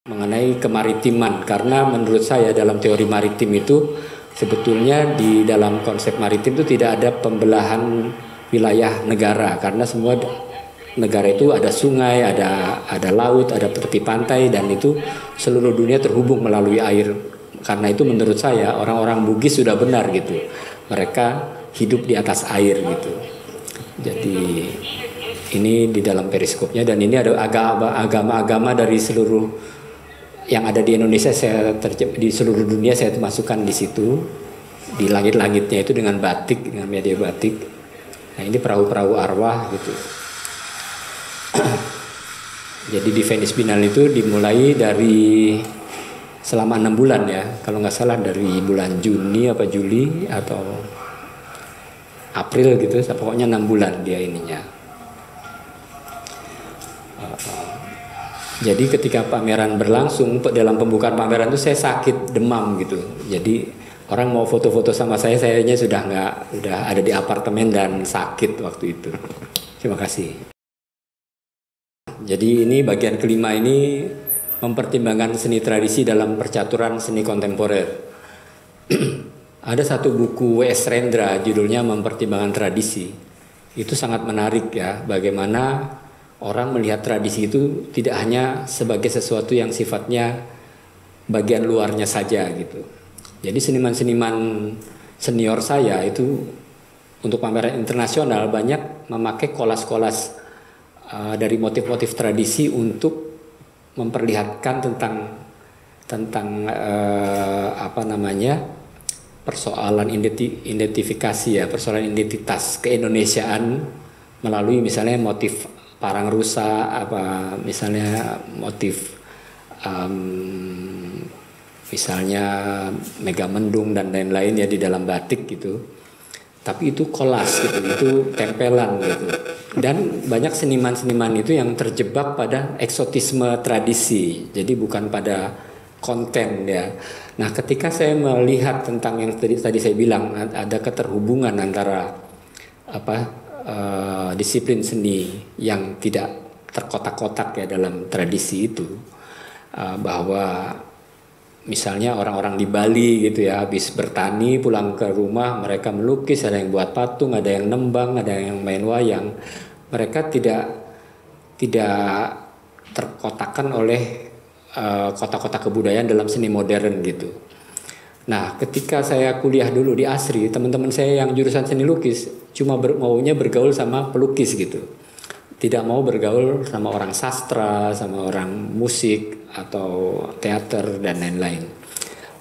mengenai kemaritiman, karena menurut saya dalam teori maritim itu sebetulnya di dalam konsep maritim itu tidak ada pembelahan wilayah negara, karena semua negara itu ada sungai, ada laut, ada tepi pantai, dan itu seluruh dunia terhubung melalui air. Karena itu menurut saya orang-orang Bugis sudah benar gitu, mereka hidup di atas air gitu. Jadi ini di dalam periskopnya, dan ini ada agama-agama dari seluruh yang ada di Indonesia, di seluruh dunia saya masukkan di situ, di langit-langitnya itu dengan batik, dengan media batik. Nah ini perahu-perahu arwah gitu. Jadi di Venice Biennale itu dimulai dari selama 6 bulan ya, kalau nggak salah dari bulan Juni apa Juli atau April gitu, pokoknya 6 bulan dia ininya. Jadi ketika pameran berlangsung, dalam pembukaan pameran itu saya sakit demam gitu. Jadi orang mau foto-foto sama sayanya udah ada di apartemen dan sakit waktu itu. Terima kasih. Jadi ini bagian kelima ini mempertimbangkan seni tradisi dalam percaturan seni kontemporer. Ada satu buku W.S. Rendra judulnya Mempertimbangkan Tradisi. Itu sangat menarik ya, bagaimana orang melihat tradisi itu tidak hanya sebagai sesuatu yang sifatnya bagian luarnya saja gitu. Jadi seniman-seniman senior saya itu untuk pameran internasional banyak memakai kolas-kolas dari motif-motif tradisi untuk memperlihatkan tentang persoalan identifikasi ya, persoalan identitas keindonesiaan melalui misalnya motif parang rusa, misalnya motif misalnya megamendung dan lain-lain ya di dalam batik gitu. Tapi itu kolas gitu, itu tempelan gitu. Dan banyak seniman-seniman itu yang terjebak pada eksotisme tradisi, jadi bukan pada konten ya. Nah, ketika saya melihat tentang yang tadi saya bilang ada keterhubungan antara disiplin seni yang tidak terkotak-kotak ya dalam tradisi itu, bahwa misalnya orang-orang di Bali gitu ya, habis bertani pulang ke rumah mereka melukis, ada yang buat patung, ada yang nembang, ada yang main wayang. Mereka tidak terkotakkan oleh kotak-kotak kebudayaan dalam seni modern gitu. Nah, ketika saya kuliah dulu di ASRI, teman-teman saya yang jurusan seni lukis cuma maunya bergaul sama pelukis gitu. Tidak mau bergaul sama orang sastra, sama orang musik atau teater dan lain-lain.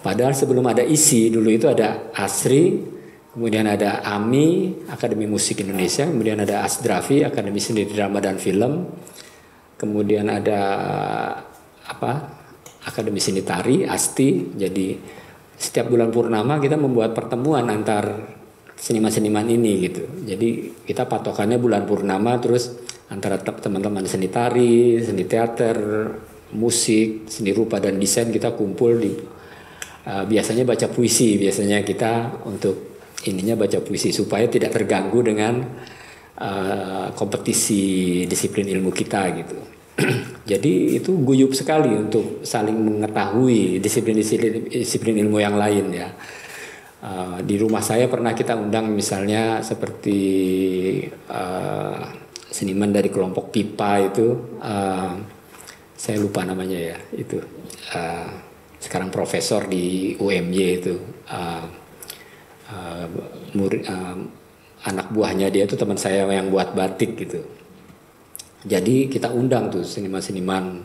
Padahal sebelum ada ISI dulu itu ada ASRI, kemudian ada AMI, Akademi Musik Indonesia, kemudian ada ASDRAFI, Akademi Seni Drama dan Film, kemudian ada Akademi Seni Tari, ASTI. Jadi setiap bulan purnama kita membuat pertemuan antar seniman-seniman ini gitu. Jadi kita patokannya bulan purnama, terus antara teman-teman seni tari, seni teater, musik, seni rupa dan desain kita kumpul di biasanya baca puisi. Biasanya kita untuk ininya baca puisi supaya tidak terganggu dengan kompetisi disiplin ilmu kita gitu. Jadi itu guyup sekali untuk saling mengetahui disiplin ilmu yang lain ya. Di rumah saya pernah kita undang misalnya seperti seniman dari kelompok pipa itu, saya lupa namanya ya, itu sekarang profesor di UMY itu, anak buahnya dia itu teman saya yang buat batik gitu. Jadi kita undang tuh seniman-seniman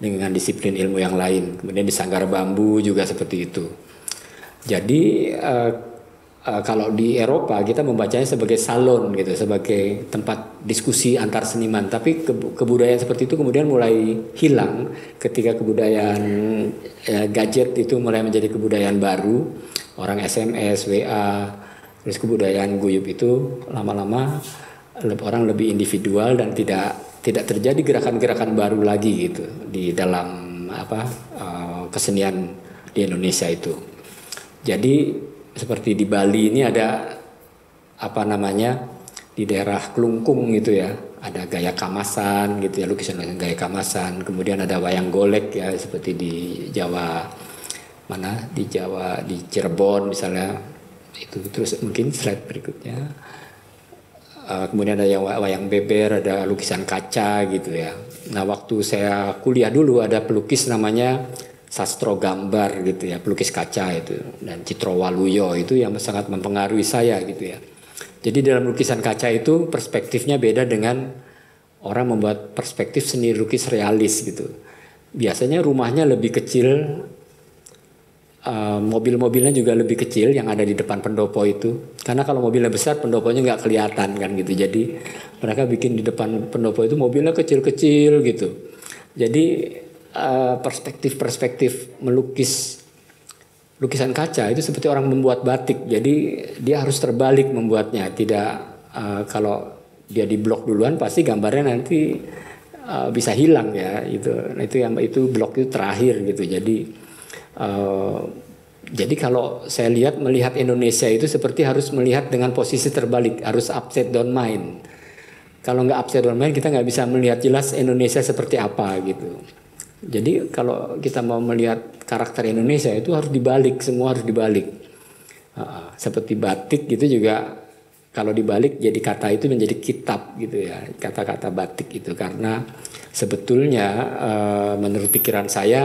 dengan disiplin ilmu yang lain. Kemudian di Sanggar Bambu juga seperti itu. Jadi kalau di Eropa kita membacanya sebagai salon gitu, sebagai tempat diskusi antar seniman. Tapi kebudayaan seperti itu kemudian mulai hilang ketika kebudayaan gadget itu mulai menjadi kebudayaan baru. Orang SMS, WA, terus kebudayaan guyup itu lama-lama orang lebih individual dan tidak terjadi gerakan-gerakan baru lagi gitu di dalam kesenian di Indonesia itu. Jadi seperti di Bali ini ada di daerah Kelungkung gitu ya, ada gaya Kamasan gitu ya, lukisan gaya Kamasan. Kemudian ada wayang golek ya, seperti di Jawa, mana di Jawa, di Cirebon misalnya itu. Terus mungkin slide berikutnya. Kemudian ada yang wayang beber, ada lukisan kaca gitu ya. Nah waktu saya kuliah dulu ada pelukis namanya Sastro Gambar gitu ya, pelukis kaca itu, dan Citro Waluyo itu yang sangat mempengaruhi saya gitu ya. Jadi dalam lukisan kaca itu perspektifnya beda dengan orang membuat perspektif seni lukis realis gitu. Biasanya rumahnya lebih kecil, mobil-mobilnya juga lebih kecil yang ada di depan pendopo itu, karena kalau mobilnya besar pendoponya nggak kelihatan kan gitu. Jadi mereka bikin di depan pendopo itu mobilnya kecil-kecil gitu. Jadi perspektif melukis lukisan kaca itu seperti orang membuat batik. Jadi dia harus terbalik membuatnya. Tidak kalau dia di blok duluan pasti gambarnya nanti bisa hilang ya itu. Nah, itu blok itu terakhir gitu. Jadi kalau saya melihat Indonesia itu seperti harus melihat dengan posisi terbalik, harus upside down mind. Kalau nggak upside down mind kita nggak bisa melihat jelas Indonesia seperti apa gitu. Jadi kalau kita mau melihat karakter Indonesia itu harus dibalik, semua harus dibalik. Seperti batik gitu juga, kalau dibalik jadi kata itu menjadi kitab gitu ya, kata-kata batik itu. Karena sebetulnya menurut pikiran saya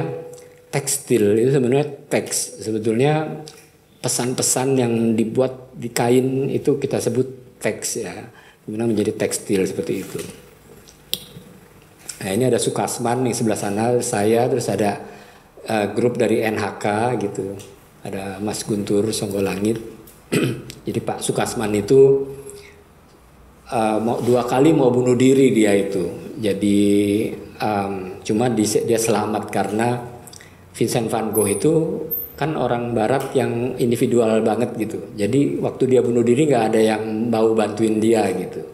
tekstil itu sebenarnya teks. Sebetulnya pesan-pesan yang dibuat di kain itu kita sebut teks ya. Kemudian menjadi tekstil seperti itu. Nah ini ada Sukasman yang sebelah sana, saya, terus ada grup dari NHK gitu. Ada Mas Guntur Songgolangit. Jadi Pak Sukasman itu mau 2 kali mau bunuh diri dia itu. Jadi cuma dia selamat karena Vincent van Gogh itu kan orang barat yang individual banget gitu. Jadi waktu dia bunuh diri nggak ada yang mau bantuin dia gitu.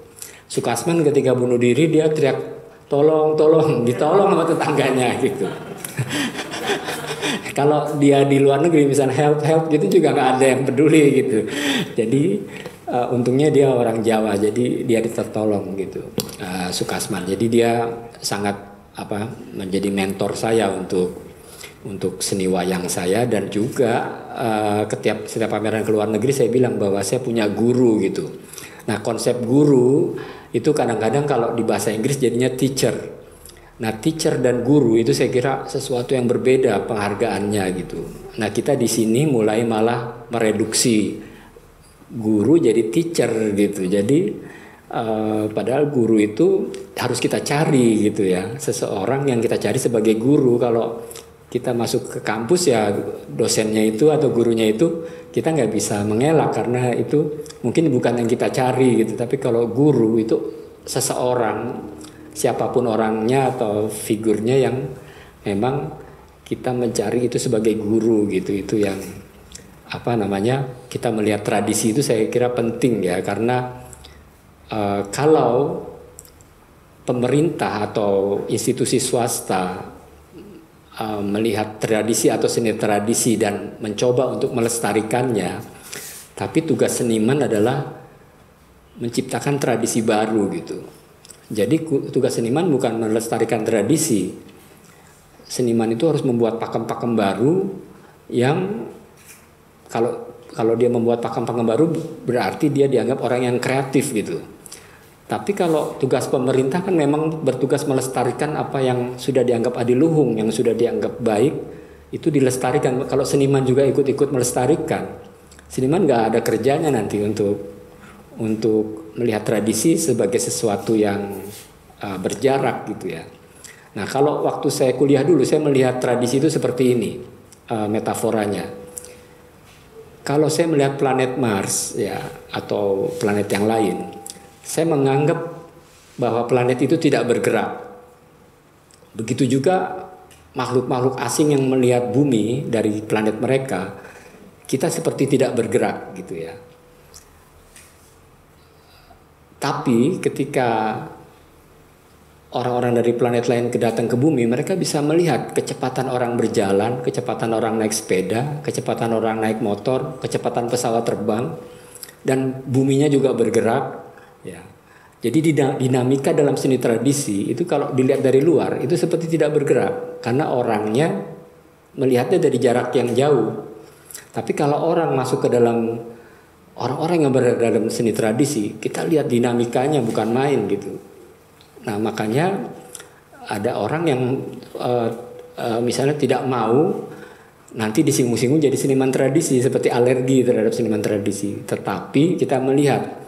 Sukasman ketika bunuh diri dia teriak tolong, ditolong sama tetangganya gitu. Kalau dia di luar negeri misalnya help gitu juga nggak ada yang peduli gitu. Jadi untungnya dia orang Jawa, jadi dia tertolong gitu. Sukasman. Jadi dia sangat menjadi mentor saya untuk seni wayang saya, dan juga setiap pameran ke luar negeri saya bilang bahwa saya punya guru gitu. Nah konsep guru itu kadang-kadang kalau di bahasa Inggris jadinya teacher. Nah teacher dan guru itu saya kira sesuatu yang berbeda penghargaannya gitu. Nah kita di sini mulai malah mereduksi guru jadi teacher gitu. Jadi padahal guru itu harus kita cari gitu ya, seseorang yang kita cari sebagai guru. Kalau kita masuk ke kampus ya dosennya itu atau gurunya itu kita nggak bisa mengelak karena itu mungkin bukan yang kita cari gitu. Tapi kalau guru itu seseorang, siapapun orangnya atau figurnya yang memang kita mencari itu sebagai guru gitu. Itu yang kita melihat tradisi itu saya kira penting ya, karena kalau pemerintah atau institusi swasta melihat tradisi atau seni tradisi dan mencoba untuk melestarikannya, tapi tugas seniman adalah menciptakan tradisi baru gitu. Jadi tugas seniman bukan melestarikan tradisi. Seniman itu harus membuat pakem-pakem baru yang kalau dia membuat pakem-pakem baru berarti dia dianggap orang yang kreatif gitu. Tapi kalau tugas pemerintah kan memang bertugas melestarikan apa yang sudah dianggap adiluhung, yang sudah dianggap baik, itu dilestarikan. Kalau seniman juga ikut-ikut melestarikan, seniman nggak ada kerjanya nanti untuk melihat tradisi sebagai sesuatu yang berjarak gitu ya. Nah kalau waktu saya kuliah dulu, saya melihat tradisi itu seperti ini metaforanya. Kalau saya melihat planet Mars ya atau planet yang lain, saya menganggap bahwa planet itu tidak bergerak. Begitu juga makhluk-makhluk asing yang melihat bumi dari planet mereka, kita seperti tidak bergerak gitu ya. Tapi ketika orang-orang dari planet lain datang ke bumi, mereka bisa melihat kecepatan orang berjalan, kecepatan orang naik sepeda, kecepatan orang naik motor, kecepatan pesawat terbang, dan buminya juga bergerak. Ya, Jadi dinamika dalam seni tradisi itu kalau dilihat dari luar itu seperti tidak bergerak karena orangnya melihatnya dari jarak yang jauh. Tapi kalau orang masuk ke dalam, orang-orang yang berada dalam seni tradisi, kita lihat dinamikanya bukan main gitu. Nah makanya ada orang yang misalnya tidak mau nanti disinggung-singgung jadi seniman tradisi, seperti alergi terhadap seniman tradisi. Tetapi kita melihat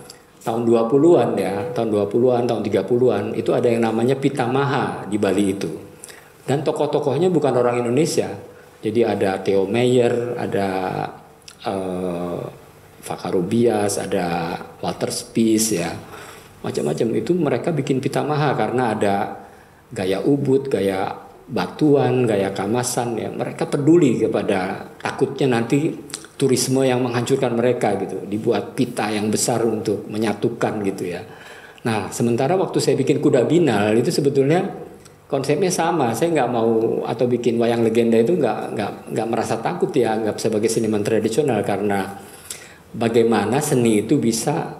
tahun 20-an ya, tahun 20-an, tahun 30-an itu ada yang namanya Pitamaha di Bali itu. Dan tokoh-tokohnya bukan orang Indonesia. Jadi ada Theo Meyer, ada Fakarubias, ada Walter Spies ya. Macam-macam itu mereka bikin Pitamaha karena ada gaya ubud, gaya batuan, gaya kamasan ya. Mereka peduli kepada takutnya nanti turisme yang menghancurkan mereka gitu, dibuat pita yang besar untuk menyatukan gitu ya. Nah sementara waktu saya bikin Kuda Binal itu sebetulnya konsepnya sama. Saya nggak mau, atau bikin wayang legenda itu nggak merasa takut ya, nggak sebagai seniman tradisional, karena bagaimana seni itu bisa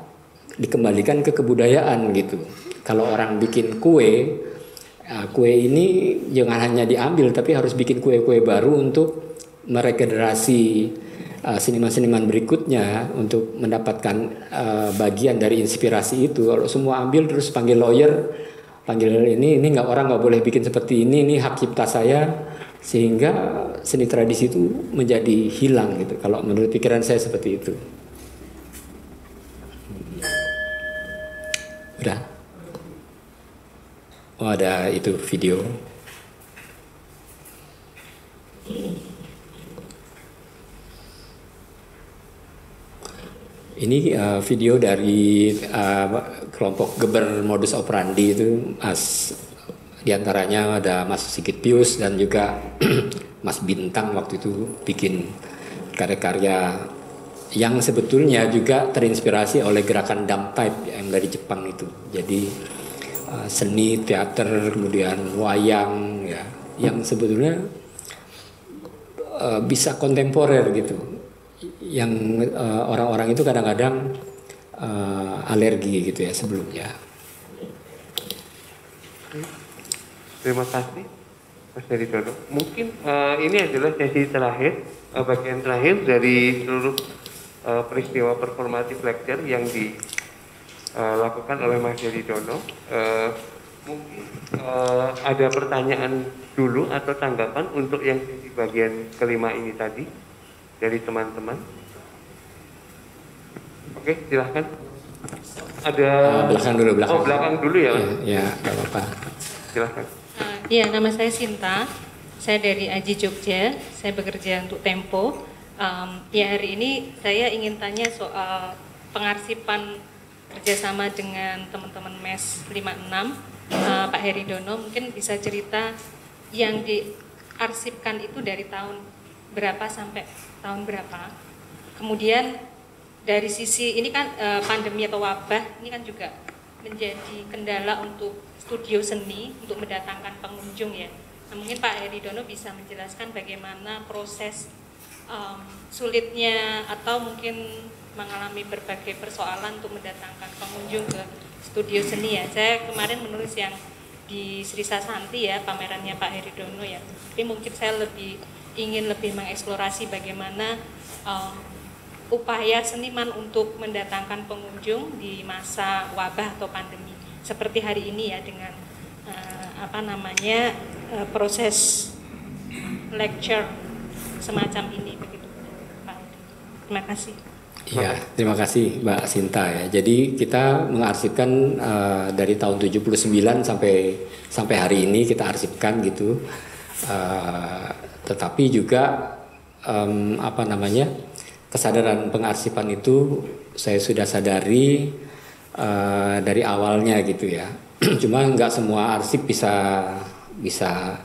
dikembalikan ke kebudayaan gitu. Kalau orang bikin kue, kue ini jangan hanya diambil tapi harus bikin kue-kue baru untuk meregenerasi seniman-seniman berikutnya untuk mendapatkan bagian dari inspirasi itu. Kalau semua ambil terus panggil lawyer, panggil ini nggak, orang nggak boleh bikin seperti ini hak cipta saya, sehingga seni tradisi itu menjadi hilang gitu. Kalau menurut pikiran saya seperti itu. Udah. Oh ada itu video. Ini video dari kelompok Geber Modus Operandi itu, diantaranya ada Mas Sigit Pius dan juga Mas Bintang waktu itu bikin karya-karya yang sebetulnya juga terinspirasi oleh gerakan Dam Pipe yang dari Jepang itu. Jadi seni, teater, kemudian wayang ya, yang sebetulnya bisa kontemporer gitu. Yang orang-orang itu kadang-kadang alergi gitu ya sebelumnya. Terima kasih Mas Heri Dono. Mungkin ini adalah sesi terakhir, bagian terakhir dari seluruh peristiwa performatif lecture yang dilakukan oleh Mas Heri Dono. Mungkin ada pertanyaan dulu atau tanggapan untuk yang sesi bagian kelima ini tadi dari teman-teman. Oke, silahkan. Ada belakang dulu. Oh, belakang dulu ya. Ya, nggak apa-apa. Silahkan. Iya, nama saya Sinta. Saya dari Aji Jogja. Saya bekerja untuk Tempo. Ya hari ini saya ingin tanya soal pengarsipan kerjasama dengan teman-teman MES 56. Pak Heri Dono mungkin bisa cerita yang diarsipkan itu dari tahun berapa sampai tahun berapa. Kemudian dari sisi ini kan pandemi atau wabah ini kan juga menjadi kendala untuk studio seni untuk mendatangkan pengunjung ya. Nah, mungkin Pak Heri Dono bisa menjelaskan bagaimana proses sulitnya atau mungkin mengalami berbagai persoalan untuk mendatangkan pengunjung ke studio seni ya. Saya kemarin menulis yang di Sri Sasanti ya, pamerannya Pak Heri Dono ya. Tapi mungkin saya ingin lebih mengeksplorasi bagaimana upaya seniman untuk mendatangkan pengunjung di masa wabah atau pandemi seperti hari ini ya, dengan proses lecture semacam ini begitu Pak. Terima kasih. Iya, terima kasih Mbak Sinta ya. Jadi kita mengarsipkan dari tahun 79 sampai hari ini kita arsipkan gitu. Tetapi juga kesadaran pengarsipan itu saya sudah sadari dari awalnya gitu ya. Cuma nggak semua arsip bisa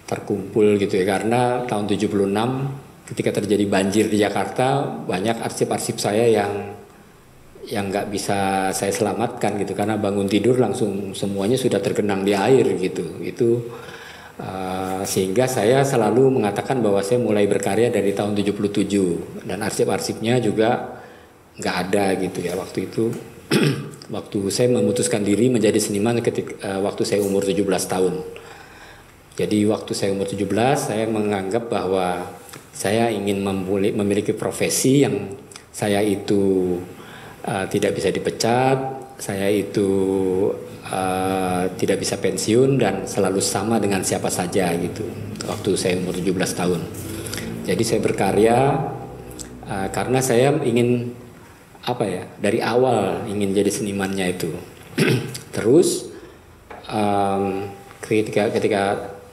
terkumpul gitu ya, karena tahun 76 ketika terjadi banjir di Jakarta banyak arsip-arsip saya yang nggak bisa saya selamatkan gitu, karena bangun tidur langsung semuanya sudah tergenang di air gitu. Itu sehingga saya selalu mengatakan bahwa saya mulai berkarya dari tahun 77 dan arsip-arsipnya juga nggak ada gitu ya waktu itu. waktu saya memutuskan diri menjadi seniman waktu saya umur 17 tahun. Jadi waktu saya umur 17 saya menganggap bahwa saya ingin memiliki profesi yang saya itu tidak bisa dipecat, saya itu tidak bisa pensiun dan selalu sama dengan siapa saja gitu. Waktu saya umur 17 tahun. Jadi saya berkarya karena saya ingin dari awal ingin jadi senimannya itu. Terus ketika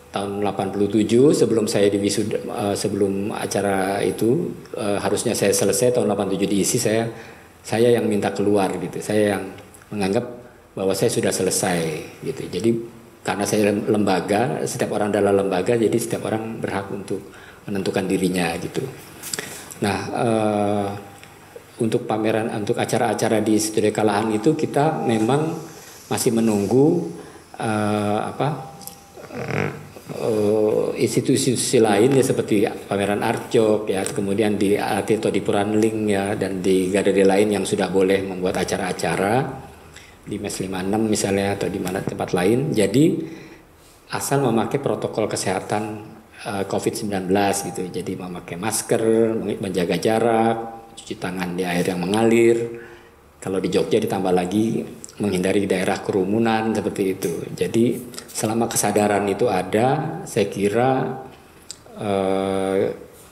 tahun 87 sebelum saya diwisuda, sebelum acara itu harusnya saya selesai tahun 87 diisi, saya yang minta keluar gitu. Saya yang menganggap bahwa saya sudah selesai gitu. Jadi karena saya lembaga, setiap orang adalah lembaga, jadi setiap orang berhak untuk menentukan dirinya gitu. Nah, untuk pameran, untuk acara-acara di Studio Kalahan itu kita memang masih menunggu institusi lain ya, seperti pameran Artjok ya, kemudian di Tirto di Puranling ya, dan di galeri lain yang sudah boleh membuat acara-acara di MES 56 misalnya atau di mana tempat lain. Jadi asal memakai protokol kesehatan COVID-19 gitu. Jadi memakai masker, menjaga jarak, cuci tangan di air yang mengalir. Kalau di Jogja ditambah lagi menghindari daerah kerumunan seperti itu. Jadi selama kesadaran itu ada, saya kira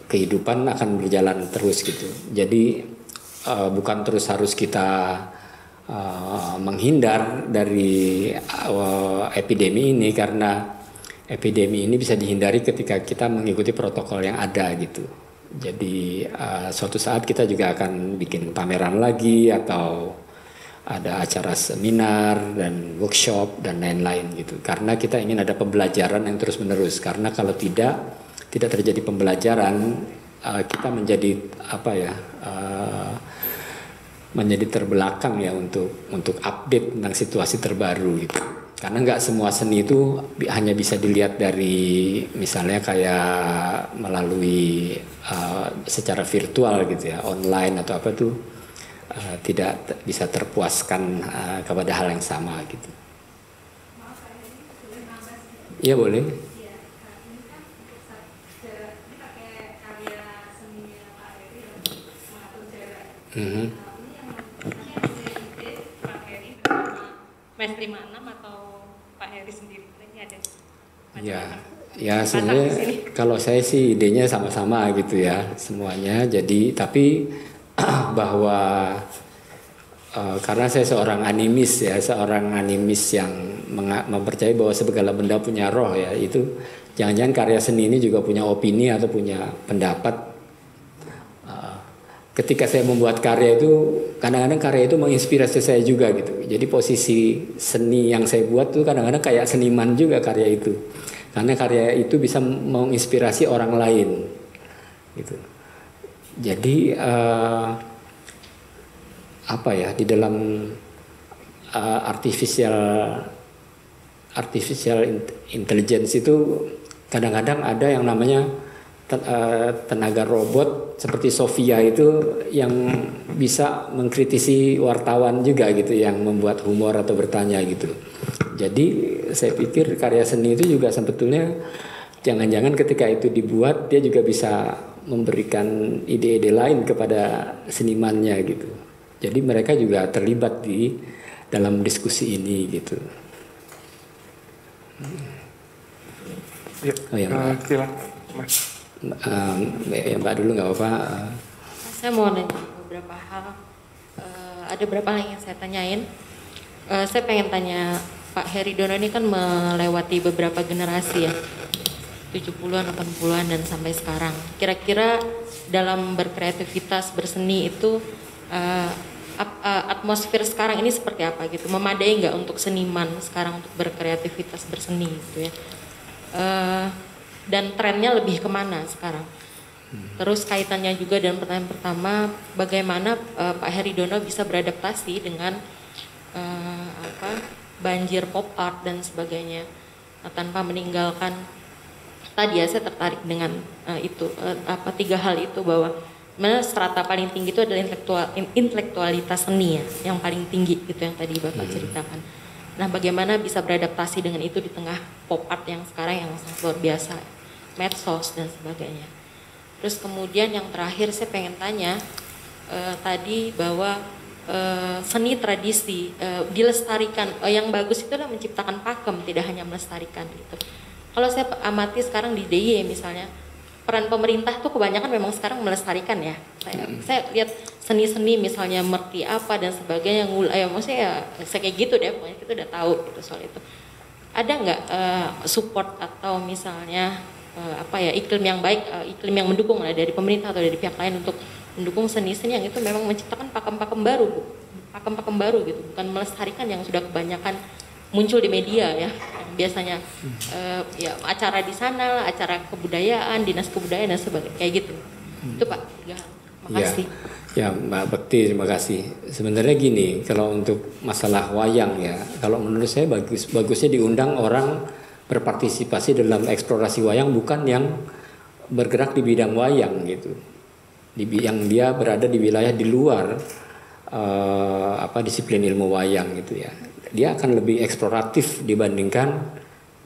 kehidupan akan berjalan terus gitu. Jadi bukan terus harus kita menghindar dari epidemi ini, karena epidemi ini bisa dihindari ketika kita mengikuti protokol yang ada gitu. Jadi suatu saat kita juga akan bikin pameran lagi atau ada acara seminar dan workshop dan lain-lain gitu. Karena kita ingin ada pembelajaran yang terus menerus. Karena kalau tidak terjadi pembelajaran, kita menjadi menjadi terbelakang ya untuk update tentang situasi terbaru gitu. Karena nggak semua seni itu hanya bisa dilihat dari misalnya kayak melalui secara virtual gitu ya, online atau apa tuh tidak bisa terpuaskan kepada hal yang sama gitu. Iya boleh. MES 56 atau Pak Heri sendiri ini ada ya sebenarnya kalau saya sih idenya sama-sama gitu ya semuanya. Jadi tapi bahwa karena saya seorang animis ya, seorang animis yang mempercayai bahwa segala benda punya roh ya, itu jangan-jangan karya seni ini juga punya opini atau punya pendapat. Ketika saya membuat karya itu, kadang-kadang karya itu menginspirasi saya juga gitu. Jadi posisi seni yang saya buat tuh kadang-kadang kayak seniman juga karya itu. Karena karya itu bisa menginspirasi orang lain gitu. Jadi di dalam artificial intelligence itu kadang-kadang ada yang namanya tenaga robot seperti Sofia itu yang bisa mengkritisi wartawan juga gitu, yang membuat humor atau bertanya gitu. Jadi saya pikir karya seni itu juga sebetulnya jangan-jangan ketika itu dibuat dia juga bisa memberikan ide-ide lain kepada senimannya gitu. Jadi mereka juga terlibat di dalam diskusi ini gitu. Oh ya, silakan Mas. Ya Mbak dulu nggak apa-apa. Saya mau nanya beberapa hal. Ada beberapa hal yang saya tanyain. Saya pengen tanya Pak Heri Dono ini kan melewati beberapa generasi ya, 70-an, 80-an dan sampai sekarang. Kira-kira dalam berkreativitas berseni itu atmosfer sekarang ini seperti apa gitu? Memadai nggak untuk seniman sekarang untuk berkreativitas berseni gitu ya? Dan trennya lebih kemana sekarang? Terus kaitannya juga dengan pertanyaan pertama, bagaimana Pak Heri Dono bisa beradaptasi dengan banjir pop art dan sebagainya, tanpa meninggalkan tadi ya, saya tertarik dengan itu 3 hal itu, bahwa mana strata paling tinggi itu adalah intelektualitas seni ya, yang paling tinggi gitu yang tadi Bapak ceritakan. Nah, bagaimana bisa beradaptasi dengan itu di tengah pop art yang sekarang yang sangat luar biasa, medsos dan sebagainya. Terus kemudian yang terakhir saya pengen tanya tadi bahwa seni tradisi dilestarikan, yang bagus itu adalah menciptakan pakem, tidak hanya melestarikan gitu. Kalau saya amati sekarang di DIY misalnya, peran pemerintah tuh kebanyakan memang sekarang melestarikan ya. Saya lihat seni-seni misalnya Merti apa dan sebagainya, maksudnya ya saya kayak gitu deh, pokoknya kita udah tahu gitu soal itu. Ada nggak support atau misalnya iklim yang baik, iklim yang mendukung lah dari pemerintah atau dari pihak lain untuk mendukung seni-seni yang itu memang menciptakan pakem-pakem baru, pakem-pakem baru gitu, bukan melestarikan yang sudah kebanyakan muncul di media ya, yang biasanya ya acara di sana, acara kebudayaan, dinas kebudayaan dan sebagainya kayak gitu. Itu Pak. Terima kasih. Ya Mbak Bekti, terima kasih. Sebenarnya gini, kalau untuk masalah wayang ya, kalau menurut saya bagusnya diundang orang berpartisipasi dalam eksplorasi wayang, bukan yang bergerak di bidang wayang gitu, yang dia berada di wilayah di luar disiplin ilmu wayang gitu ya. Dia akan lebih eksploratif dibandingkan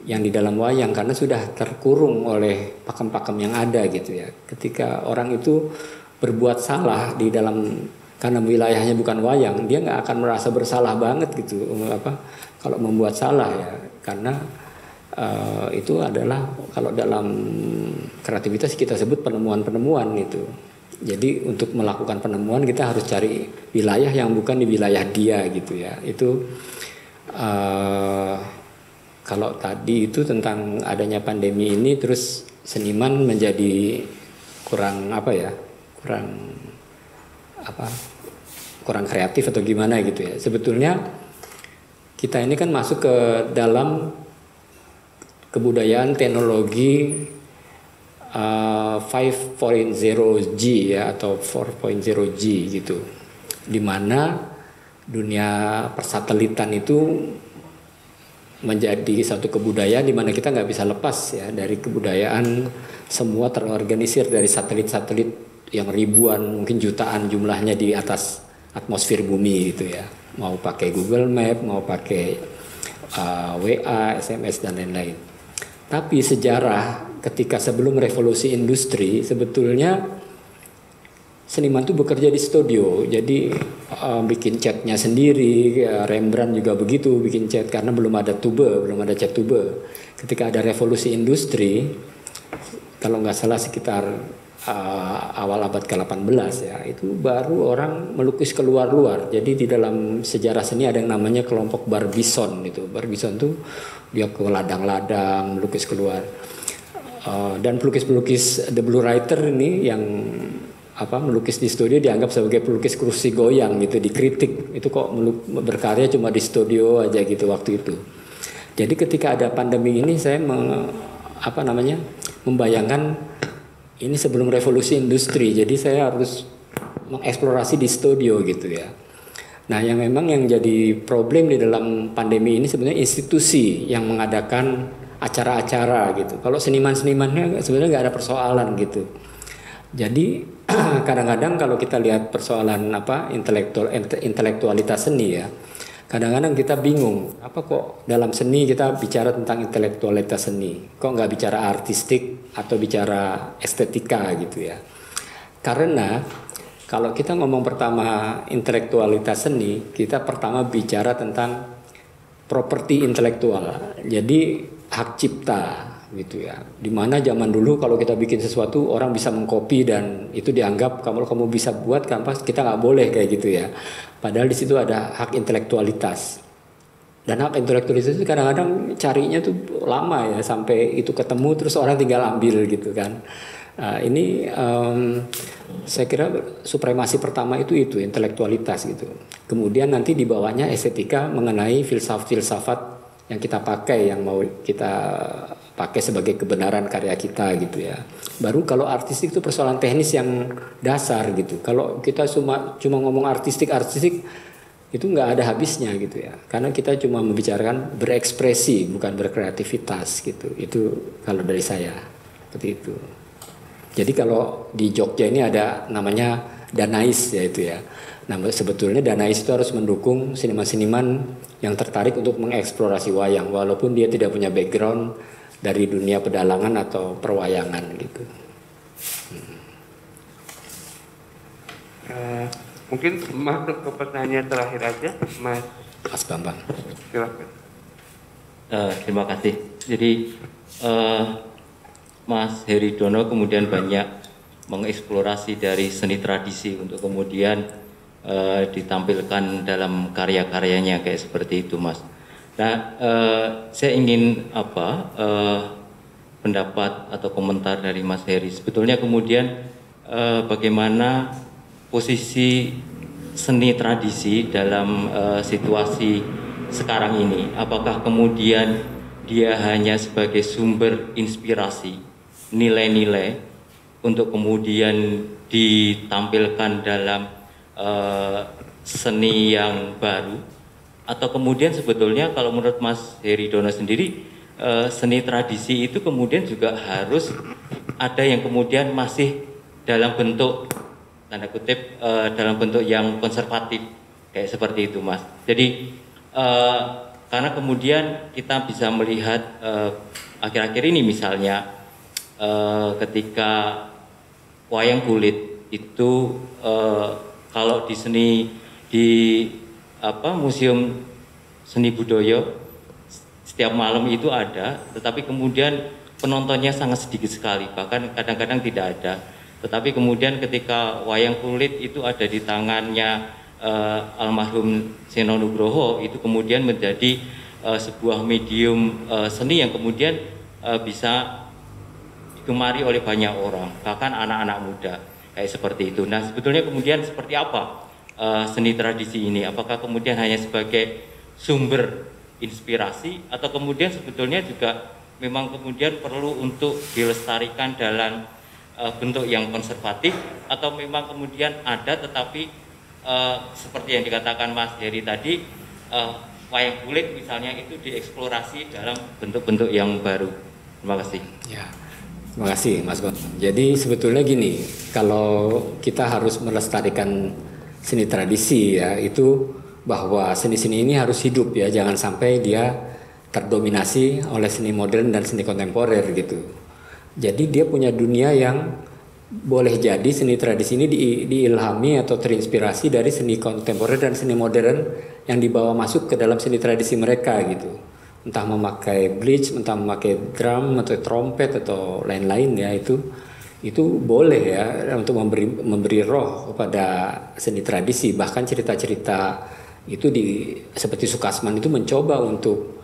yang di dalam wayang karena sudah terkurung oleh pakem-pakem yang ada gitu ya. Ketika orang itu berbuat salah di dalam karena wilayahnya bukan wayang, dia nggak akan merasa bersalah banget gitu kalau membuat salah ya, karena itu adalah kalau dalam kreativitas kita sebut penemuan-penemuan itu. Jadi untuk melakukan penemuan kita harus cari wilayah yang bukan di wilayah dia gitu ya. Itu kalau tadi itu tentang adanya pandemi ini, terus seniman menjadi kurang kreatif atau gimana gitu ya. Sebetulnya kita ini kan masuk ke dalam kebudayaan teknologi 5.0G ya, atau 4.0G gitu, dimana dunia persatelitan itu menjadi satu kebudayaan di mana kita nggak bisa lepas ya dari kebudayaan. Semua terorganisir dari satelit-satelit yang ribuan, mungkin jutaan jumlahnya di atas atmosfer bumi gitu ya. Mau pakai Google Map, mau pakai WA, SMS dan lain-lain. Tapi sejarah ketika sebelum revolusi industri, sebetulnya seniman itu bekerja di studio. Jadi bikin catnya sendiri, Rembrandt juga begitu bikin cat karena belum ada tube, belum ada cat tube. Ketika ada revolusi industri, kalau nggak salah sekitar awal abad ke-18 ya, itu baru orang melukis keluar-luar. Jadi di dalam sejarah seni ada yang namanya kelompok Barbizon itu. Barbizon tuh dia ke ladang-ladang melukis keluar. Dan pelukis-pelukis The Blue Writer ini yang melukis di studio dianggap sebagai pelukis kursi goyang gitu, dikritik. Itu kok berkarya cuma di studio aja gitu waktu itu. Jadi ketika ada pandemi ini saya membayangkan ini sebelum revolusi industri, jadi saya harus mengeksplorasi di studio gitu ya. Nah, yang memang yang jadi problem di dalam pandemi ini sebenarnya institusi yang mengadakan acara-acara gitu. Kalau seniman-senimannya sebenarnya nggak ada persoalan gitu. Jadi kadang-kadang kalau kita lihat persoalan intelektualitas seni ya, kadang-kadang kita bingung, apa kok dalam seni kita bicara tentang intelektualitas seni, kok nggak bicara artistik atau bicara estetika gitu ya. Karena kalau kita ngomong pertama intelektualitas seni, kita pertama bicara tentang properti intelektual, jadi hak cipta gitu ya. Dimana zaman dulu kalau kita bikin sesuatu orang bisa mengcopy dan itu dianggap kalau kamu bisa buat kanvas, kita nggak boleh kayak gitu ya. Padahal di situ ada hak intelektualitas. Dan hak intelektualitas itu kadang-kadang carinya tuh lama ya, sampai itu ketemu terus orang tinggal ambil gitu kan. Ini saya kira supremasi pertama itu intelektualitas gitu. Kemudian nanti di bawahnya estetika mengenai filsafat yang kita pakai, yang mau kita pakai sebagai kebenaran karya kita gitu ya. Baru kalau artistik itu persoalan teknis yang dasar gitu. Kalau kita cuma ngomong artistik itu nggak ada habisnya gitu ya. Karena kita cuma membicarakan berekspresi bukan berkreativitas gitu. Itu kalau dari saya seperti itu. Jadi kalau di Jogja ini ada namanya Danais ya itu ya. Nah sebetulnya Danais itu harus mendukung seniman-seniman yang tertarik untuk mengeksplorasi wayang walaupun dia tidak punya background dari dunia pedalangan atau perwayangan gitu. Mungkin masuk ke pertanyaan terakhir aja, Mas Bambang. Silakan. Terima kasih. Jadi Mas Heri Dono kemudian banyak mengeksplorasi dari seni tradisi untuk kemudian ditampilkan dalam karya-karyanya kayak seperti itu, Mas. Nah, saya ingin pendapat atau komentar dari Mas Heri. Sebetulnya kemudian bagaimana posisi seni tradisi dalam situasi sekarang ini? Apakah kemudian dia hanya sebagai sumber inspirasi, nilai-nilai untuk kemudian ditampilkan dalam seni yang baru, atau kemudian sebetulnya kalau menurut Mas Heri Dono sendiri seni tradisi itu kemudian juga harus ada yang kemudian masih dalam bentuk tanda kutip dalam bentuk yang konservatif kayak seperti itu, Mas. Jadi karena kemudian kita bisa melihat akhir-akhir ini misalnya ketika wayang kulit itu kalau di Museum Seni Budaya setiap malam itu ada, tetapi kemudian penontonnya sangat sedikit sekali, bahkan kadang-kadang tidak ada. Tetapi kemudian ketika wayang kulit itu ada di tangannya almarhum Seno Nugroho, itu kemudian menjadi sebuah medium seni yang kemudian bisa digemari oleh banyak orang, bahkan anak-anak muda kayak seperti itu. Nah, sebetulnya kemudian seperti apa seni tradisi ini? Apakah kemudian hanya sebagai sumber inspirasi atau kemudian sebetulnya juga memang kemudian perlu untuk dilestarikan dalam bentuk yang konservatif, atau memang kemudian ada tetapi seperti yang dikatakan Mas Heri tadi, wayang kulit misalnya itu dieksplorasi dalam bentuk-bentuk yang baru. Terima kasih. Ya, terima kasih Mas Bang. Jadi sebetulnya gini, kalau kita harus melestarikan seni tradisi ya, itu bahwa seni-seni ini harus hidup ya, jangan sampai dia terdominasi oleh seni modern dan seni kontemporer gitu. Jadi dia punya dunia yang boleh jadi seni tradisi ini diilhami atau terinspirasi dari seni kontemporer dan seni modern yang dibawa masuk ke dalam seni tradisi mereka gitu. Entah memakai bridge, entah memakai drum atau trompet atau lain-lain ya, itu boleh ya untuk memberi roh kepada seni tradisi. Bahkan cerita-cerita itu seperti Sukasman itu mencoba untuk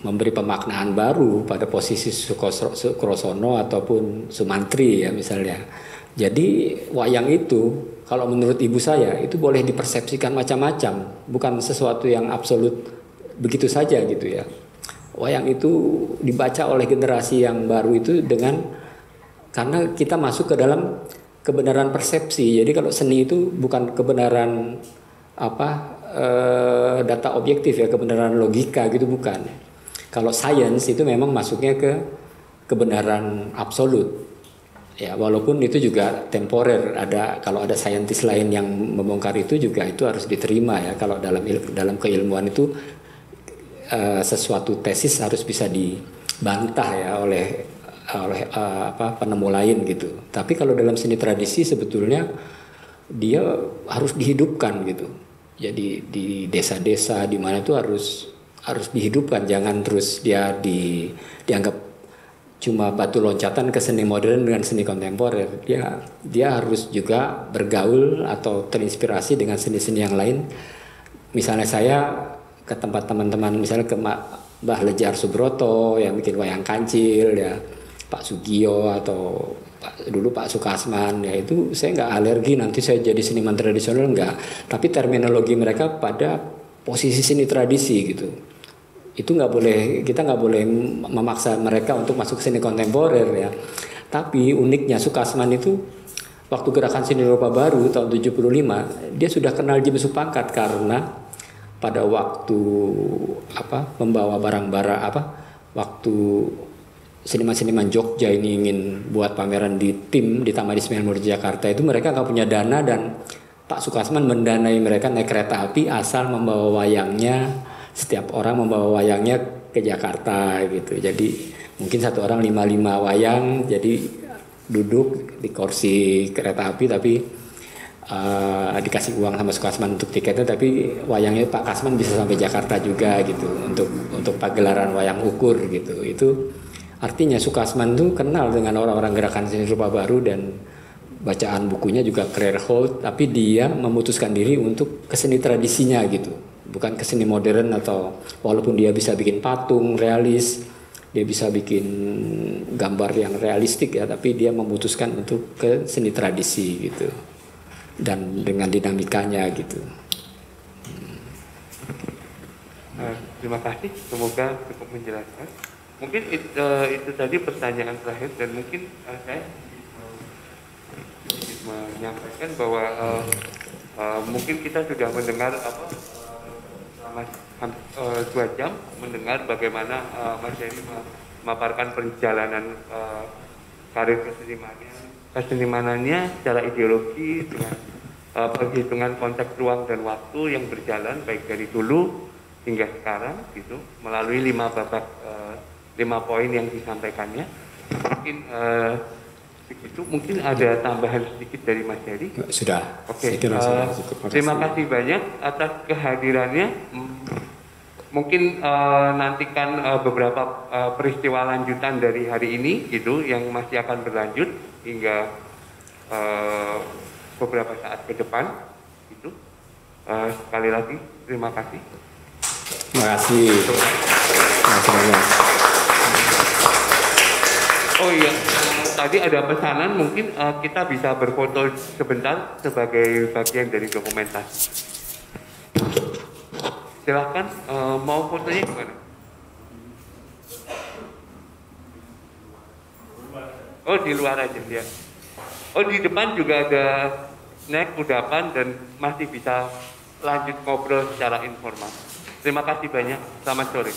memberi pemaknaan baru pada posisi Sukrosono ataupun Sumantri ya misalnya. Jadi wayang itu kalau menurut ibu saya itu boleh dipersepsikan macam-macam, bukan sesuatu yang absolut begitu saja gitu ya. Wayang itu dibaca oleh generasi yang baru itu karena kita masuk ke dalam kebenaran persepsi. Jadi kalau seni itu bukan kebenaran data objektif ya, kebenaran logika gitu bukan. Kalau sains itu memang masuknya ke kebenaran absolut. Ya, walaupun itu juga temporer, kalau ada saintis lain yang membongkar itu juga itu harus diterima ya. Kalau dalam keilmuan itu sesuatu tesis harus bisa dibantah ya oleh penemu lain gitu. Tapi kalau dalam seni tradisi sebetulnya dia harus dihidupkan gitu. Jadi di desa-desa di mana itu harus dihidupkan, jangan terus dia dianggap cuma batu loncatan ke seni modern dengan seni kontemporer. Dia harus juga bergaul atau terinspirasi dengan seni-seni yang lain. Misalnya saya ke tempat teman-teman, misalnya ke Mbah Lejar Subroto yang bikin wayang kancil ya, Pak Sugio atau dulu Pak Sukasman ya, itu saya nggak alergi nanti saya jadi seniman tradisional, nggak. Tapi terminologi mereka pada posisi seni tradisi gitu. Itu nggak boleh, kita nggak boleh memaksa mereka untuk masuk seni kontemporer ya. Tapi uniknya Sukasman itu waktu gerakan seni Eropa Baru tahun 75 dia sudah kenal Jim Supangkat karena pada waktu membawa barang-barang waktu seniman-seniman Jogja ini ingin buat pameran di tim di Taman Ismail Marzuki Jakarta itu mereka nggak punya dana dan Pak Sukasman mendanai mereka naik kereta api asal membawa wayangnya, setiap orang membawa wayangnya ke Jakarta gitu. Jadi mungkin satu orang 5 wayang, jadi duduk di kursi kereta api tapi dikasih uang sama Sukasman untuk tiketnya, tapi wayangnya Pak Kasman bisa sampai Jakarta juga gitu untuk pagelaran wayang ukur gitu. Itu artinya Sukasman tuh kenal dengan orang-orang gerakan seni rupa baru dan bacaan bukunya juga career hold, tapi dia memutuskan diri untuk ke seni tradisinya gitu, bukan ke seni modern. Atau walaupun dia bisa bikin patung realis, dia bisa bikin gambar yang realistik ya, tapi dia memutuskan untuk ke seni tradisi gitu dan dengan dinamikanya gitu. Terima kasih, semoga cukup menjelaskan. Mungkin itu tadi pertanyaan terakhir, dan mungkin saya menyampaikan bahwa mungkin kita sudah mendengar selama 2 jam mendengar bagaimana Mas Heri memaparkan perjalanan karir kesenimanannya secara ideologi dengan perhitungan konteks ruang dan waktu yang berjalan baik dari dulu hingga sekarang gitu, melalui 5 babak 5 poin yang disampaikannya. Mungkin itu mungkin ada tambahan sedikit dari Mas Heri. Sudah. Oke. Cukup. Terima kasih banyak atas kehadirannya. Mungkin nantikan beberapa peristiwa lanjutan dari hari ini gitu yang masih akan berlanjut hingga beberapa saat ke depan gitu. Sekali lagi terima kasih. Terima kasih. Oh iya, tadi ada pesanan, mungkin kita bisa berfoto sebentar sebagai bagian dari dokumentasi. Silahkan, mau fotonya gimana? Oh, di luar aja ya. Oh, di depan juga ada snack, kudapan, dan masih bisa lanjut ngobrol secara informal. Terima kasih banyak, selamat sore.